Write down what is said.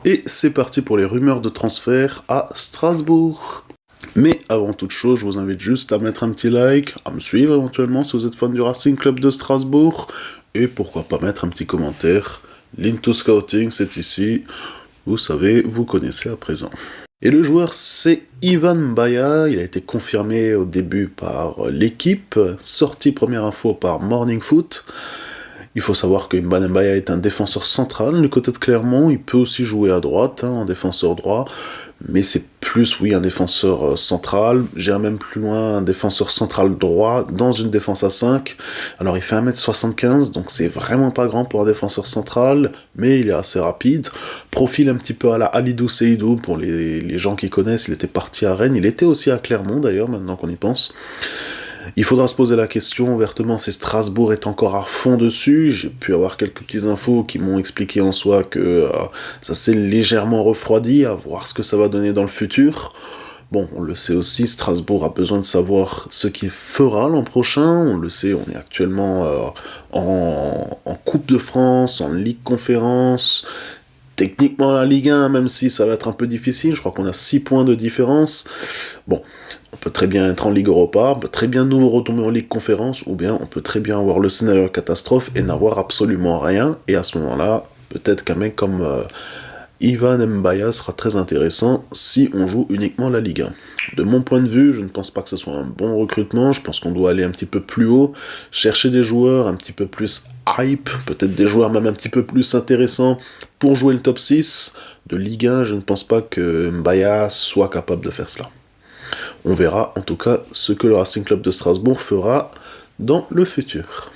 Et c'est parti pour les rumeurs de transfert à Strasbourg. Mais avant toute chose, je vous invite juste à mettre un petit like, à me suivre éventuellement si vous êtes fan du Racing Club de Strasbourg, et pourquoi pas mettre un petit commentaire. L'Into Scouting, c'est ici. Vous savez, vous connaissez à présent. Et le joueur, c'est Ivan Mbaya. Il a été confirmé au début par l'équipe, sorti première info par Morning Foot. Il faut savoir que Ivan Mbaya est un défenseur central du côté de Clermont. Il peut aussi jouer à droite, en défenseur droit. Mais c'est plus, oui, un défenseur central. J'irais même plus loin, un défenseur central droit dans une défense à 5. Alors il fait 1m75, donc c'est vraiment pas grand pour un défenseur central, mais il est assez rapide. Profil un petit peu à la Halidou Seydou, pour les gens qui connaissent, il était parti à Rennes. Il était aussi à Clermont d'ailleurs, maintenant qu'on y pense. Il faudra se poser la question ouvertement si Strasbourg est encore à fond dessus. J'ai pu avoir quelques petites infos qui m'ont expliqué en soi que ça s'est légèrement refroidi, à voir ce que ça va donner dans le futur. Bon, on le sait aussi, Strasbourg a besoin de savoir ce qu'il fera l'an prochain. On le sait, on est actuellement en Coupe de France, en Ligue Conférence, techniquement la Ligue 1, même si ça va être un peu difficile. Je crois qu'on a 6 points de différence. Bon, on peut très bien être en Ligue Europa, on peut très bien nous retomber en Ligue Conférence, ou bien on peut très bien avoir le scénario catastrophe et n'avoir absolument rien. Et à ce moment-là, peut-être qu'un mec comme Ivan Mbaya sera très intéressant si on joue uniquement la Ligue 1. De mon point de vue, je ne pense pas que ce soit un bon recrutement, je pense qu'on doit aller un petit peu plus haut, chercher des joueurs un petit peu plus hype, peut-être des joueurs même un petit peu plus intéressants pour jouer le top 6 de Ligue 1. Je ne pense pas que Mbaya soit capable de faire cela. On verra en tout cas ce que le Racing Club de Strasbourg fera dans le futur.